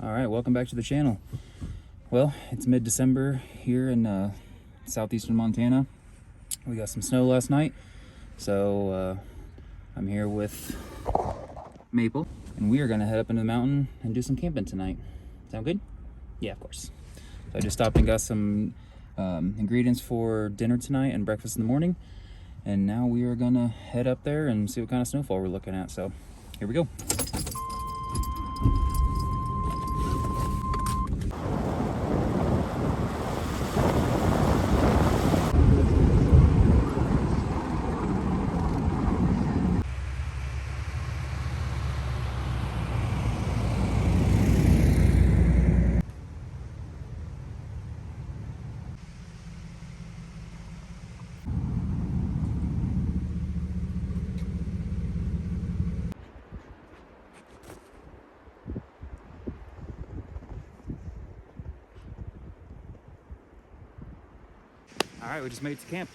Alright, welcome back to the channel. Well, it's mid-December here in southeastern Montana. We got some snow last night, so I'm here with Maple, and we are gonna head up into the mountain and do some camping tonight. Sound good? Yeah, of course. So I just stopped and got some ingredients for dinner tonight and breakfast in the morning, and now we are gonna head up there and see what kind of snowfall we're looking at. So here we go. All right, we just made it to camp.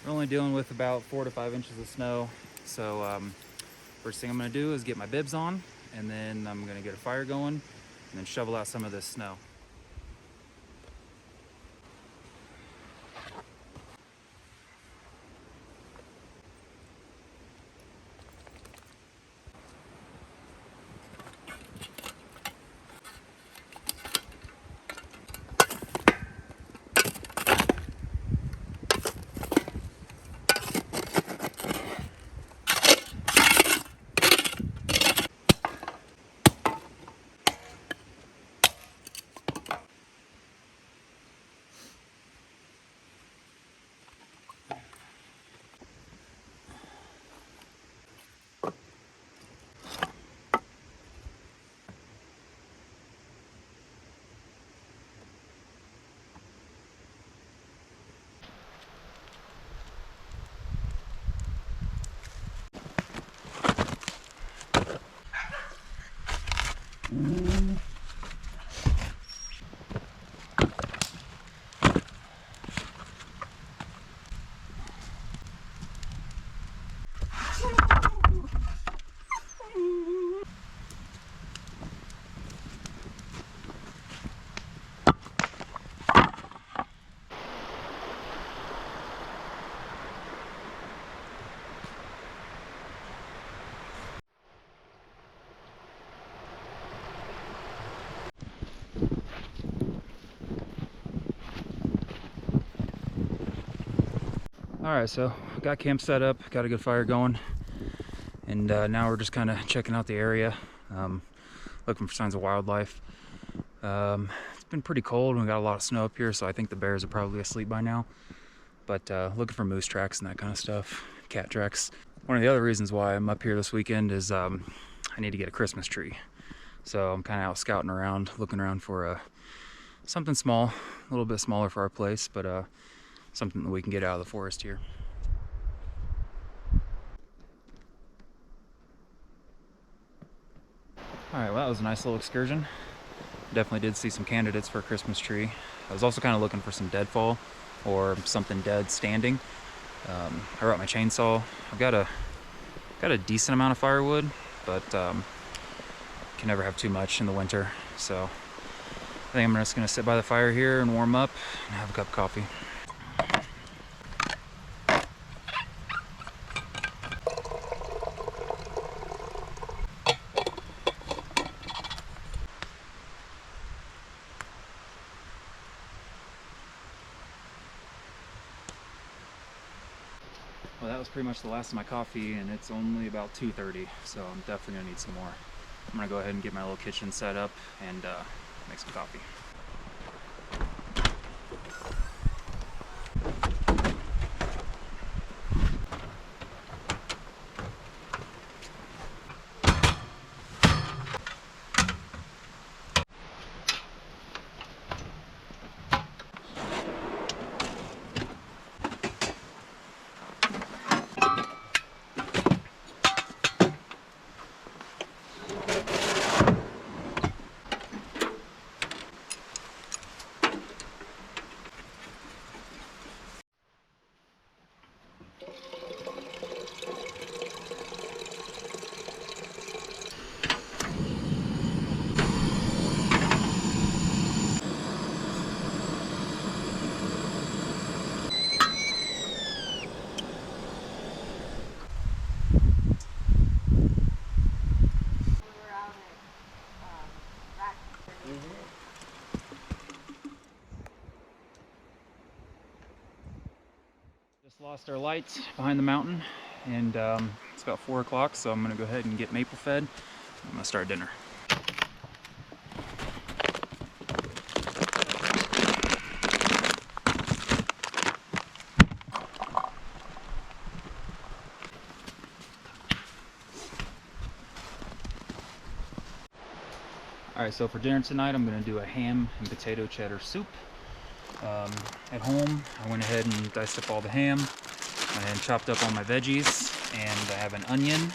We're only dealing with about 4 to 5 inches of snow. So first thing I'm gonna do is get my bibs on, and then I'm gonna get a fire going and then shovel out some of this snow. All right, so we got camp set up, got a good fire going, and now we're just kind of checking out the area, looking for signs of wildlife. It's been pretty cold and we got a lot of snow up here, so I think the bears are probably asleep by now. But looking for moose tracks and that kind of stuff, cat tracks. One of the other reasons why I'm up here this weekend is I need to get a Christmas tree. So I'm kind of out scouting around, looking around for something small, a little bit smaller for our place, but something that we can get out of the forest here. All right, well, that was a nice little excursion. Definitely did see some candidates for a Christmas tree. I was also kind of looking for some deadfall or something dead standing. I brought my chainsaw. I've got a decent amount of firewood, but can never have too much in the winter. So I think I'm just gonna sit by the fire here and warm up and have a cup of coffee. Well, that was pretty much the last of my coffee, and it's only about 2:30, so I'm definitely gonna need some more. I'm gonna go ahead and get my little kitchen set up and make some coffee. lost our lights behind the mountain, and it's about 4 o'clock, so I'm gonna go ahead and get maple fed. I'm gonna start dinner. Alright, so for dinner tonight, I'm going to do a ham and potato cheddar soup. At home, I went ahead and diced up all the ham and chopped up all my veggies, and I have an onion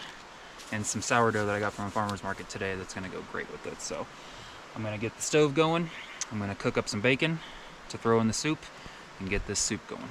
and some sourdough that I got from a farmer's market today that's going to go great with it. So I'm going to get the stove going. I'm going to cook up some bacon to throw in the soup and get this soup going.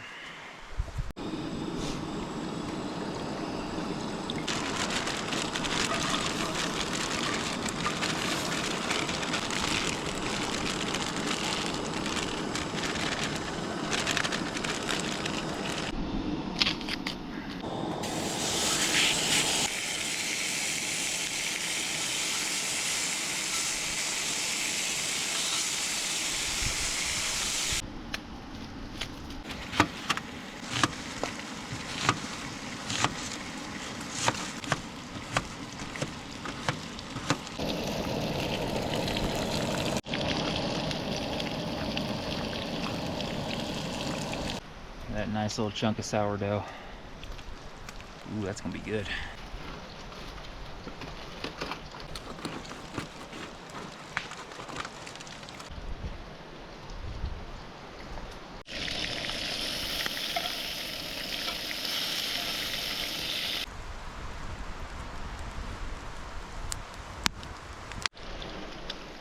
That nice little chunk of sourdough. Ooh, that's gonna be good.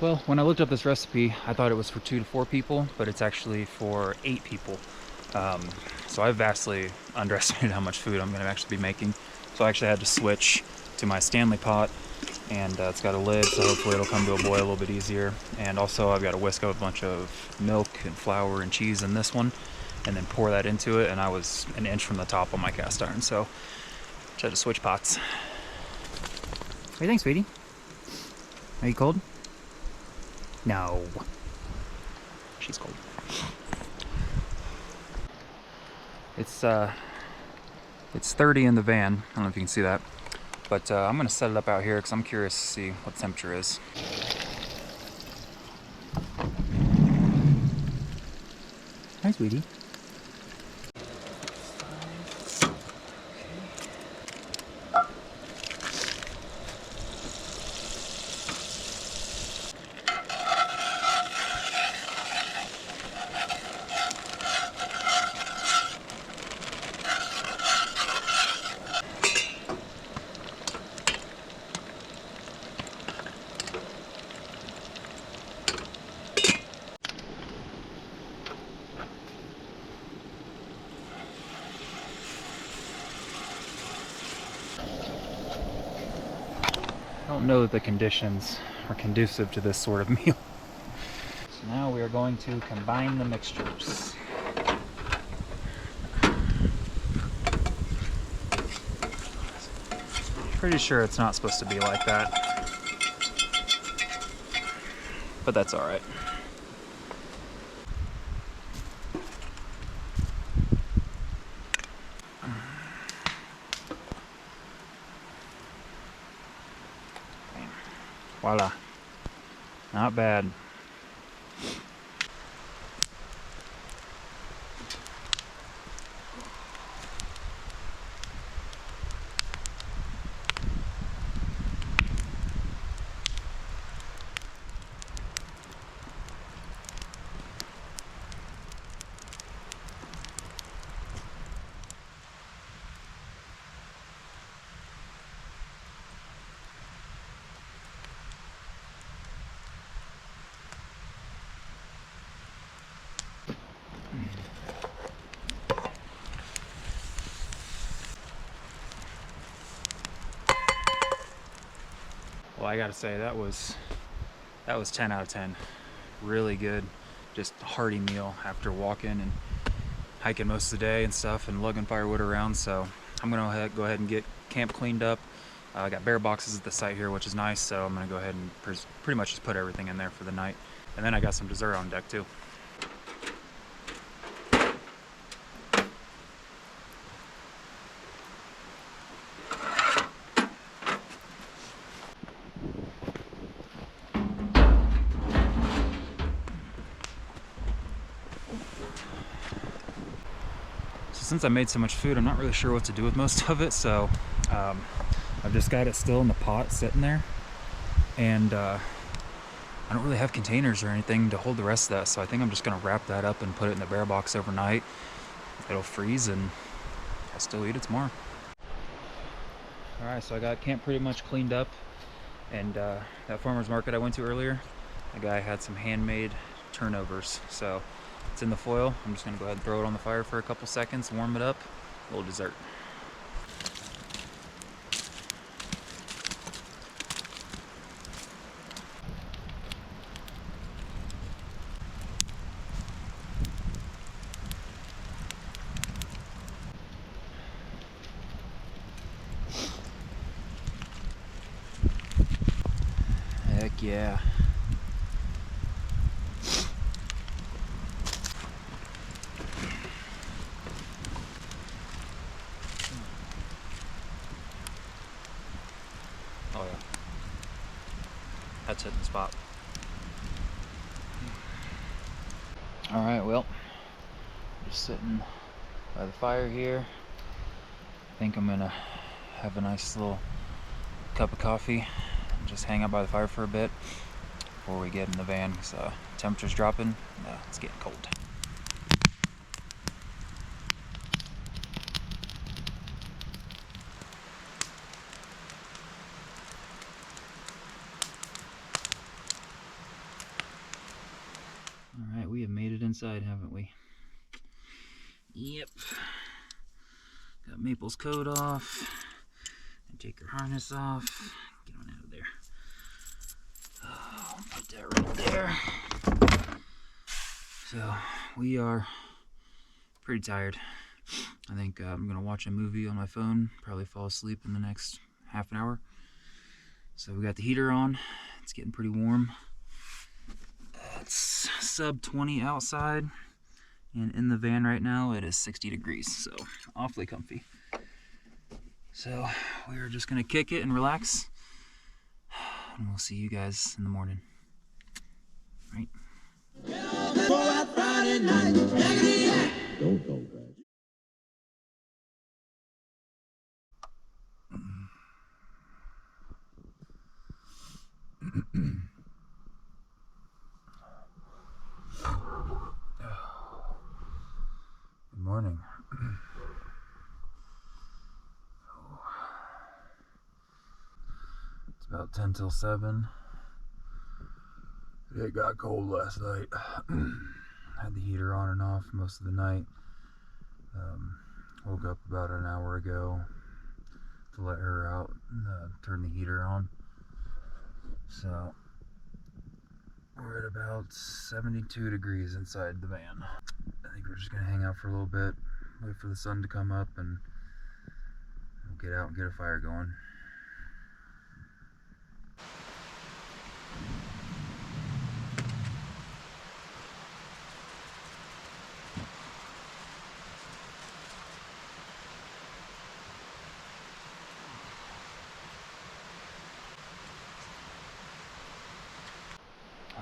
Well, when I looked up this recipe, I thought it was for 2 to 4 people, but it's actually for 8 people. So I vastly underestimated how much food I'm going to actually be making. So I actually had to switch to my Stanley pot, and it's got a lid, so hopefully it'll come to a boil a little bit easier. And also I've got to whisk up a bunch of milk and flour and cheese in this one, and then pour that into it, and I was an inch from the top on my cast iron, so I had to switch pots. What do you think, sweetie? Are you cold? No. She's cold. It's 30 in the van. I don't know if you can see that. But I'm going to set it up out here because I'm curious to see what the temperature is. Hi, sweetie. I don't know that the conditions are conducive to this sort of meal. So now we are going to combine the mixtures. Pretty sure it's not supposed to be like that, but that's all right. Voila. Not bad. Well, I gotta say, that was 10 out of 10. Really good, just a hearty meal after walking and hiking most of the day and stuff and lugging firewood around. So I'm gonna go ahead and get camp cleaned up. I got bear boxes at the site here, which is nice, so I'm gonna go ahead and pretty much just put everything in there for the night. And then I got some dessert on deck too. since I made so much food, I'm not really sure what to do with most of it, so I've just got it still in the pot sitting there, and I don't really have containers or anything to hold the rest of that, so I think I'm just gonna wrap that up and put it in the bear box overnight. It'll freeze and I'll still eat it tomorrow. Alright, so I got camp pretty much cleaned up, and that farmer's market I went to earlier, the guy had some handmade turnovers, so it's in the foil. I'm just gonna go ahead and throw it on the fire for a couple seconds, warm it up, a little dessert. Heck yeah. Oh yeah. That's hitting the spot. Alright, well, just sitting by the fire here. I think I'm gonna have a nice little cup of coffee and just hang out by the fire for a bit before we get in the van, because temperature's dropping. It's getting cold. Alright, we have made it inside, haven't we? Yep. Got Maple's coat off. And take her harness off. Get on out of there. Oh, put that right there. So, we are pretty tired. I think I'm gonna watch a movie on my phone, probably fall asleep in the next half an hour. So we got the heater on. It's getting pretty warm. It's sub 20 outside, and in the van right now it is 60 degrees, so awfully comfy. So we are just gonna kick it and relax, and we'll see you guys in the morning. Right? Don't go, guys. Good morning. It's about 10 till 7. It got cold last night. Had the heater on and off most of the night. Woke up about an hour ago to let her out and turn the heater on. So we're at about 72 degrees inside the van. I think we're just gonna hang out for a little bit, wait for the sun to come up, and we'll get out and get a fire going.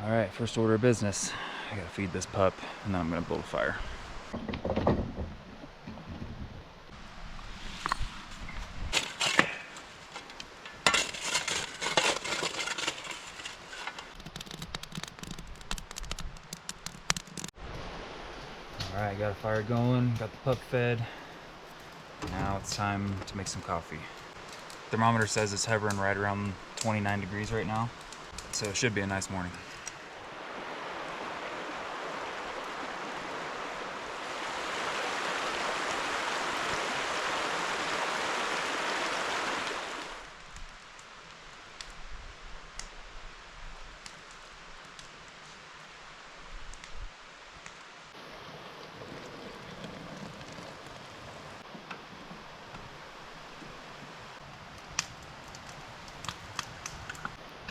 Alright, first order of business. I gotta feed this pup, and then I'm gonna build a fire. Alright, got a fire going, got the pup fed. Now it's time to make some coffee. Thermometer says it's hovering right around 29 degrees right now, so it should be a nice morning.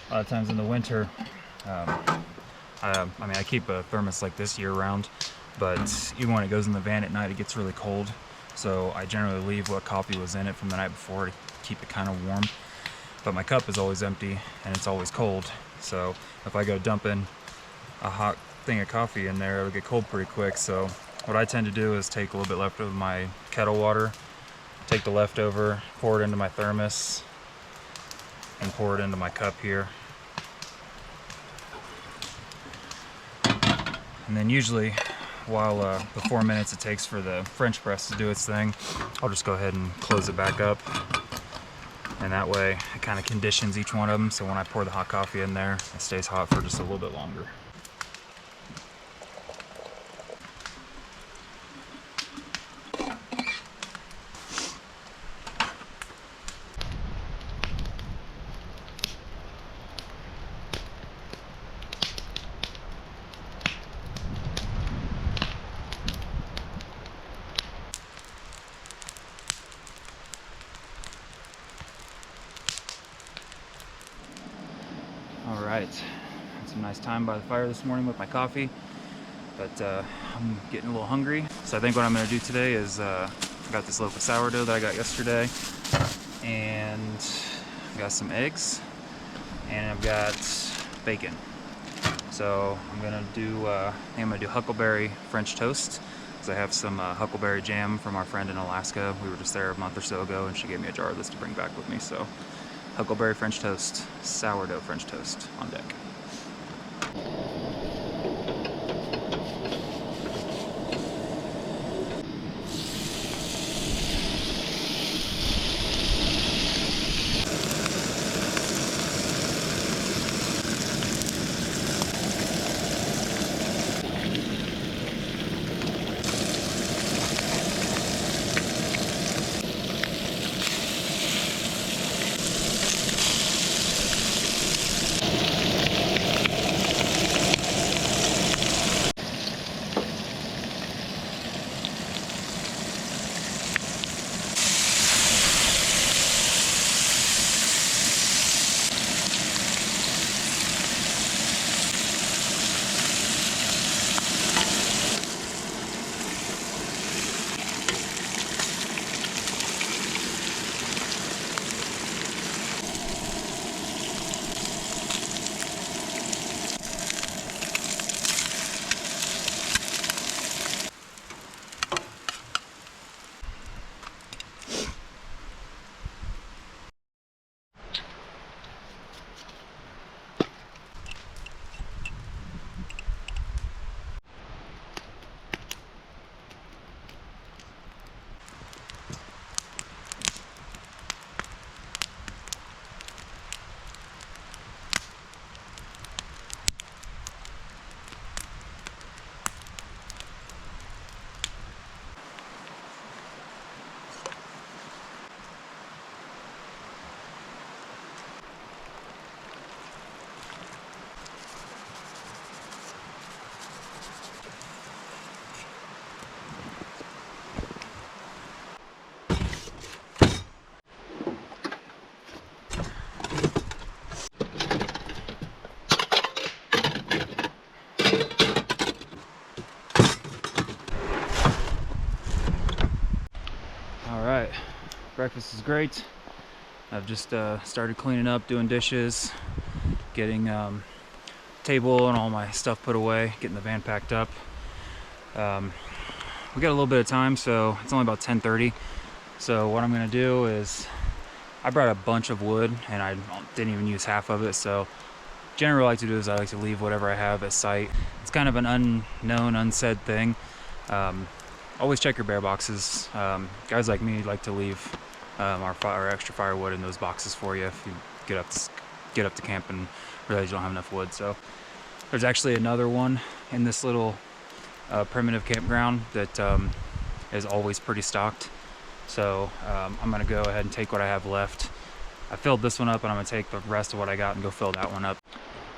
A lot of times in the winter, I keep a thermos like this year round, but even when it goes in the van at night, it gets really cold. So I generally leave what coffee was in it from the night before to keep it kind of warm. But my cup is always empty and it's always cold. So if I go dumping a hot thing of coffee in there, it'll get cold pretty quick. So what I tend to do is take a little bit left of my kettle water, take the leftover, pour it into my thermos, and pour it into my cup here. And then usually, while the 4 minutes it takes for the French press to do its thing, I'll just go ahead and close it back up. And that way it kind of conditions each one of them, so when I pour the hot coffee in there, it stays hot for just a little bit longer. All right, had some nice time by the fire this morning with my coffee, but I'm getting a little hungry. So I think what I'm gonna do today is I got this loaf of sourdough that I got yesterday, and I got some eggs, and I've got bacon. So I'm gonna do I think I'm gonna do huckleberry French toast, because I have some huckleberry jam from our friend in Alaska. We were just there a month or so ago, and she gave me a jar of this to bring back with me. So huckleberry French toast, sourdough French toast on deck. Alright, breakfast is great. I've just started cleaning up, doing dishes, getting table and all my stuff put away, getting the van packed up. We got a little bit of time, so it's only about 10:30. So what I'm gonna do is, I brought a bunch of wood and I didn't even use half of it, so generally what I like to do is I like to leave whatever I have at site. It's kind of an unknown, unsaid thing. Always check your bear boxes. Guys like me like to leave our extra firewood in those boxes for you if you get up to camp and realize you don't have enough wood. So there's actually another one in this little primitive campground that is always pretty stocked. So I'm gonna go ahead and take what I have left. I filled this one up, and I'm gonna take the rest of what I got and go fill that one up.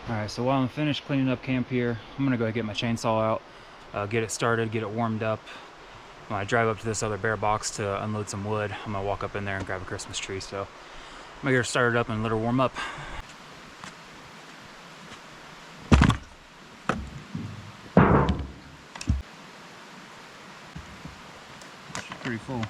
All right, so while I'm finished cleaning up camp here, I'm gonna go ahead and get my chainsaw out, get it started, get it warmed up. When I drive up to this other bear box to unload some wood, I'm gonna walk up in there and grab a Christmas tree. So I'm gonna get her started up and let her warm up. She's pretty full.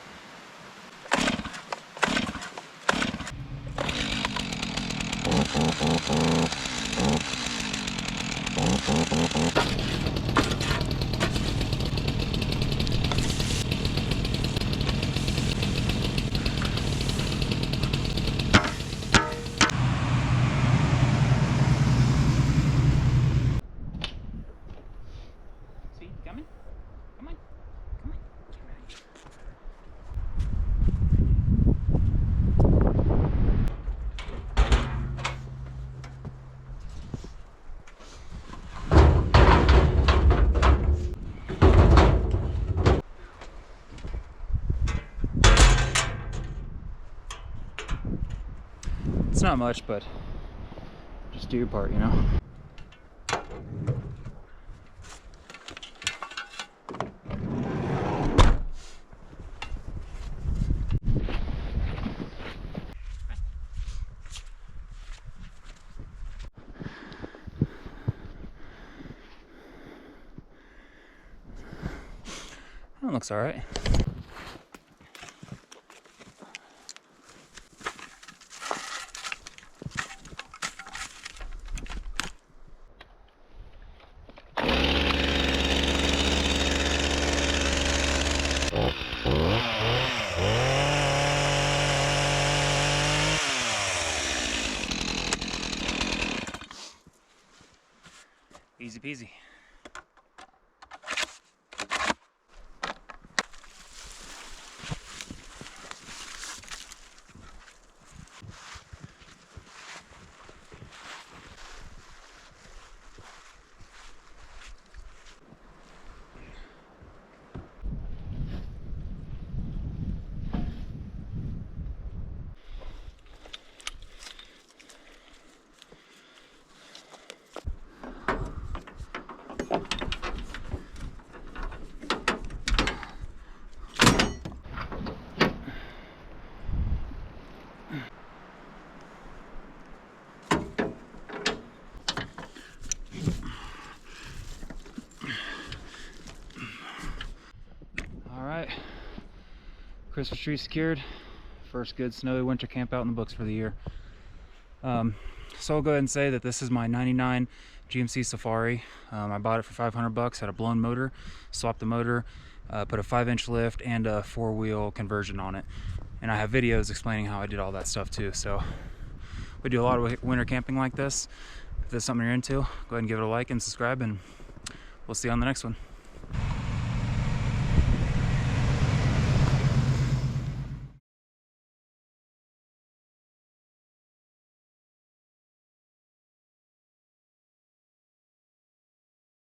It's not much, but just do your part, you know? That looks all right. Easy peasy. All right, Christmas tree secured. First good snowy winter camp out in the books for the year. So I'll go ahead and say that this is my 99 GMC Safari. I bought it for 500 bucks, had a blown motor, swapped the motor, put a 5-inch lift and a 4-wheel conversion on it. And I have videos explaining how I did all that stuff too. So we do a lot of winter camping like this. If this is something you're into, go ahead and give it a like and subscribe, and we'll see you on the next one.